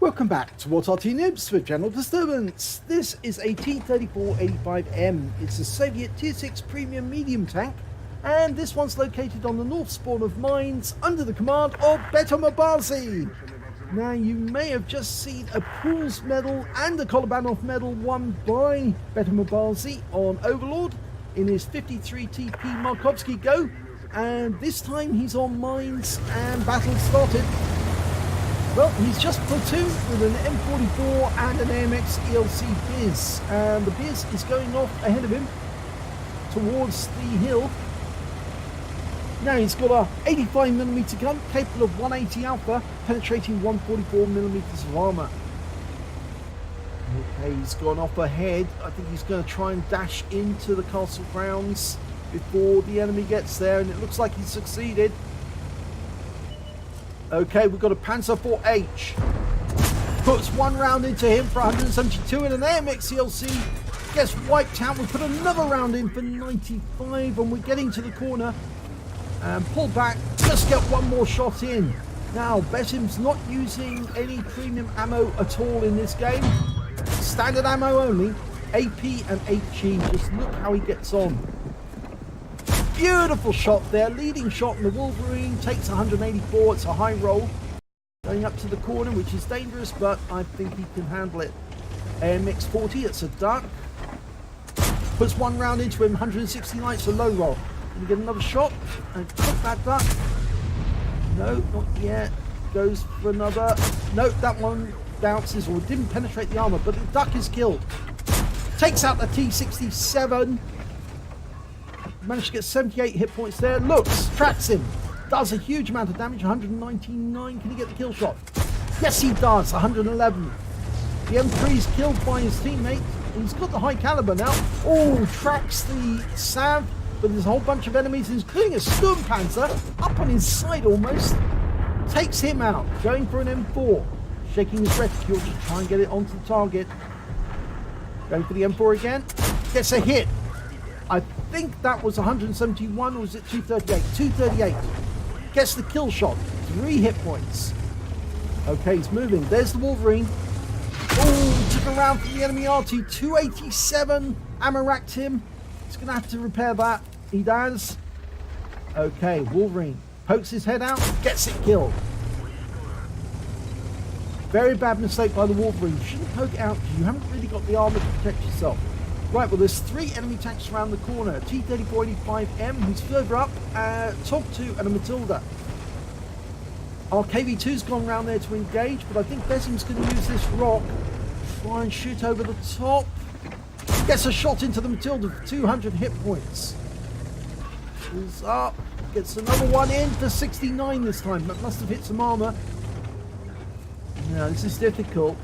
Welcome back to What Arty Noobs with General Disturbance. This is a T-34-85M. It's a Soviet Tier 6 premium medium tank, and this one's located on the north spawn of mines under the command of BetimAbazi. Now, you may have just seen a Pools medal and a Calibre medal won by BetimAbazi on Overlord in his 53 TP Markovsky Go, and this time he's on mines and battle started. Well, he's just platooned with an M44 and an AMX ELC Biz, and the Biz is going off ahead of him towards the hill. Now he's got a 85mm gun capable of 180 alpha, penetrating 144mm of armour. Okay, he's gone off ahead. I think he's going to try and dash into the castle grounds before the enemy gets there, and it looks like he's succeeded. Okay, we've got a Panzer IV-H. Puts one round into him for 172 and an AMX ELC gets wiped out. We put another round in for 95 and we're getting to the corner and pull back, just get one more shot in. Now, Betim's not using any premium ammo at all in this game. Standard ammo only, AP and HE. Just look how he gets on. Beautiful shot there, leading shot, and the Wolverine takes 184. It's a high roll going up to the corner, which is dangerous, but I think he can handle it. AMX 40, it's a duck, puts one round into him, 169. It's a low roll. Can we get another shot and cook that duck? No, not yet. Goes for another. Nope, that one bounces or didn't penetrate the armor, but the duck is killed. Takes out the T-67. Managed to get 78 hit points there. Looks, tracks him. Does a huge amount of damage, 199. Can he get the kill shot? Yes, he does, 111. The M3 is killed by his teammate. He's got the high caliber now. Oh, tracks the Sav, but there's a whole bunch of enemies, including a Sturmpanzer, up on his side almost. Takes him out, going for an M4. Shaking his reticule to try and get it onto the target. Going for the M4 again. Gets a hit. I think that was 171, or was it 238? 238. Gets the kill shot. 3 hit points. Okay, he's moving. There's the Wolverine. Oh, took a round from the enemy Arty. 287. Ammo racked him. He's going to have to repair that. He does. Okay, Wolverine pokes his head out. Gets it killed. Very bad mistake by the Wolverine. You shouldn't poke it out because you haven't really got the armor to protect yourself. Right, well, there's 3 enemy tanks around the corner. T-34-85M, who's further up, Top 2 and a Matilda. Our KV-2's gone around there to engage, but I think Betim's going to use this rock. Try and shoot over the top. Gets a shot into the Matilda for 200 hit points. Pulls up, gets another one in for 69 this time. That must have hit some armor. Now, this is difficult.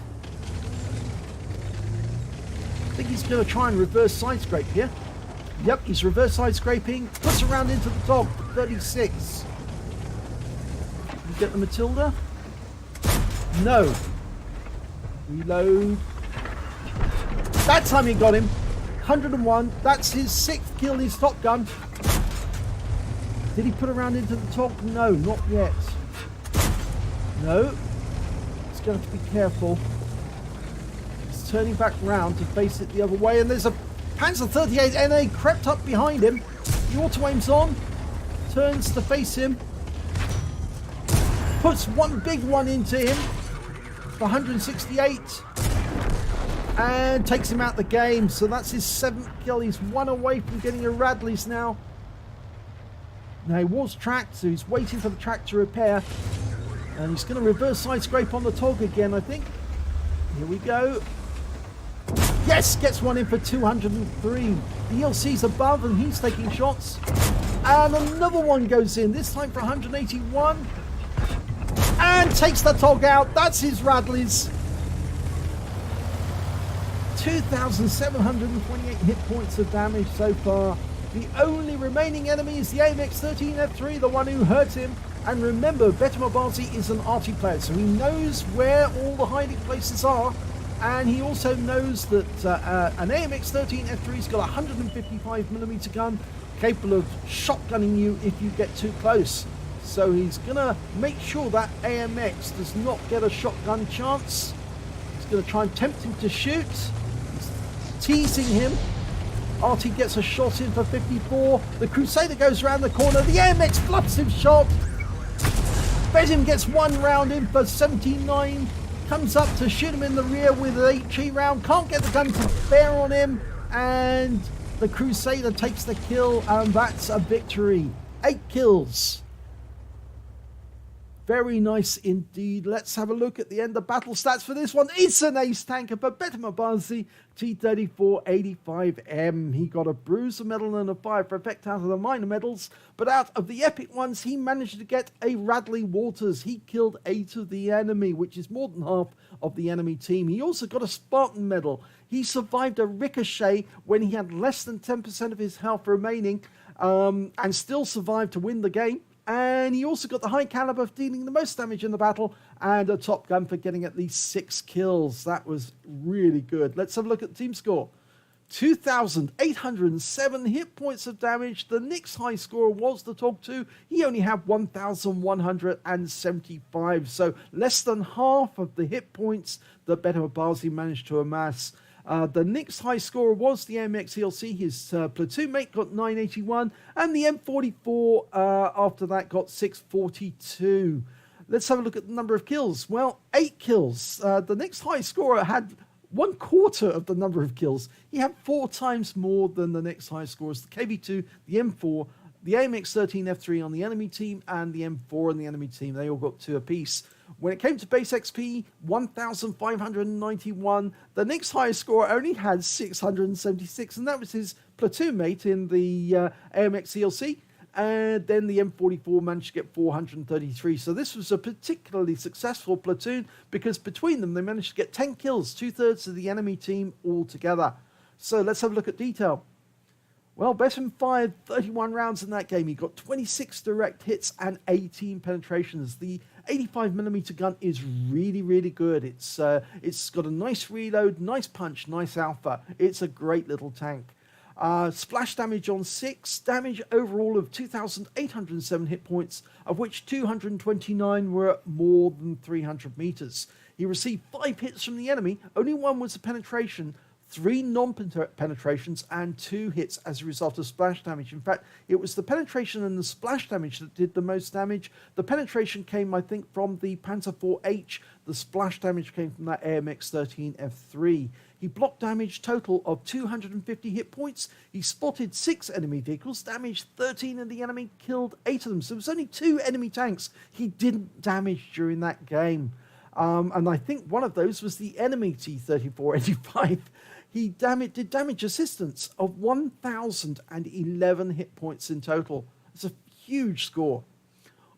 I think he's going to try and reverse side scrape here. Yep, he's reverse side scraping. Puts a round into the dog. 36. Can you get the Matilda? No. Reload. That time he got him. 101. That's his 6th kill in his Top Gun. Did he put a round into the top? No, not yet. No. He's going to have to be careful. Turning back round to face it the other way, and there's a Panzer 38 NA crept up behind him. The auto aim's on, turns to face him, puts one big one into him for 168 and takes him out the game. So that's his 7th kill. He's 1 away from getting a Radley's now. Now he was tracked, so he's waiting for the track to repair, and he's going to reverse side scrape on the TOG again, I think. Here we go. Yes, gets one in for 203. The ELC's above and he's taking shots. And another one goes in, this time for 181. And takes the TOG out. That's his Radley's. 2,728 hit points of damage so far. The only remaining enemy is the AMX 13F3, the one who hurt him. And remember, BetimAbazi is an Arty player, so he knows where all the hiding places are. And he also knows that an AMX 13F3's got a 155mm gun capable of shotgunning you if you get too close. So he's going to make sure that AMX does not get a shotgun chance. He's going to try and tempt him to shoot. He's teasing him. Arty gets a shot in for 54. The Crusader goes around the corner. The AMX fluffs his shot. Betim gets one round in for 79. Comes up to shoot him in the rear with an HE round. Can't get the gun to bear on him. And the Crusader takes the kill. And that's a victory. 8 kills. Very nice indeed. Let's have a look at the end of battle stats for this one. It's an ace tanker for BetimAbazi T-34-85M. He got a bruiser medal and a 5 for effect out of the minor medals, but out of the epic ones, he managed to get a Radley Walters. He killed 8 of the enemy, which is more than half of the enemy team. He also got a Spartan medal. He survived a ricochet when he had less than 10% of his health remaining, and still survived to win the game. And he also got the high caliber for dealing the most damage in the battle, and a Top Gun for getting at least 6 kills. That was really good. Let's have a look at the team score. 2,807 hit points of damage. The next high scorer was the Tog 2. He only had 1,175, so less than half of the hit points that BetimAbazi managed to amass. The next high scorer was the AMX ELC. His platoon mate got 981, and the M44 after that got 642. Let's have a look at the number of kills. Well, 8 kills. The next high scorer had 1/4 of the number of kills. He had 4 times more than the next high scorers. The KV2, the M4, the AMX 13F3 on the enemy team, and the M4 on the enemy team. They all got 2 apiece. When it came to base XP, 1,591. The next highest scorer only had 676, and that was his platoon mate in the AMX ELC. And then the M44 managed to get 433. So this was a particularly successful platoon, because between them they managed to get 10 kills, 2/3 of the enemy team altogether. So let's have a look at detail. Well, Betim fired 31 rounds in that game. He got 26 direct hits and 18 penetrations. The 85mm gun is really, really good. It's got a nice reload, nice punch, nice alpha. It's a great little tank. Splash damage on 6, damage overall of 2,807 hit points, of which 229 were at more than 300 meters. He received 5 hits from the enemy. Only 1 was a penetration, 3 non-penetrations, and 2 hits as a result of splash damage. In fact, it was the penetration and the splash damage that did the most damage. The penetration came, I think, from the Panzer IV-H. The splash damage came from that AMX 13F3. He blocked damage total of 250 hit points. He spotted 6 enemy vehicles, damaged 13 of the enemy, killed 8 of them. So it was only 2 enemy tanks he didn't damage during that game. And I think one of those was the enemy T-34-85. He did damage assistance of 1,011 hit points in total. It's a huge score.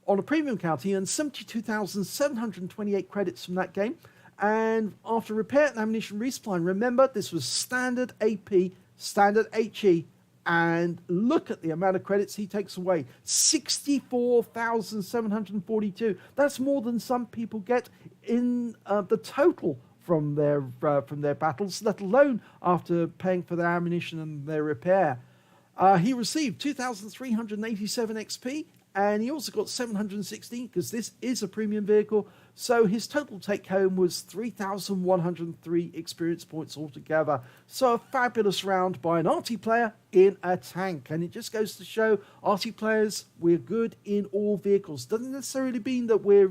On a premium count, he earned 72,728 credits from that game. And after repair and ammunition resupply, remember, this was standard AP, standard HE, and look at the amount of credits he takes away. 64,742. That's more than some people get in the total from their battles, let alone after paying for their ammunition and their repair. He received 2,387 XP, and he also got 716 because this is a premium vehicle. So his total take home was 3,103 experience points altogether. So a fabulous round by an Arty player in a tank. And it just goes to show Arty players, we're good in all vehicles. Doesn't necessarily mean that we're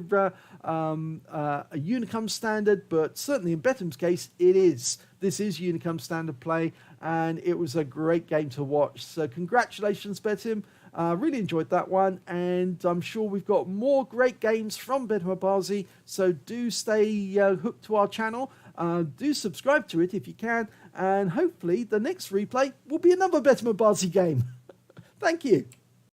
a Unicum standard, but certainly in Betim's case, it is. This is Unicum standard play, and it was a great game to watch. So congratulations, Betim. Really enjoyed that one, and I'm sure we've got more great games from BetimAbazi, so do stay hooked to our channel. Do subscribe to it if you can, and hopefully the next replay will be another BetimAbazi game. Thank you.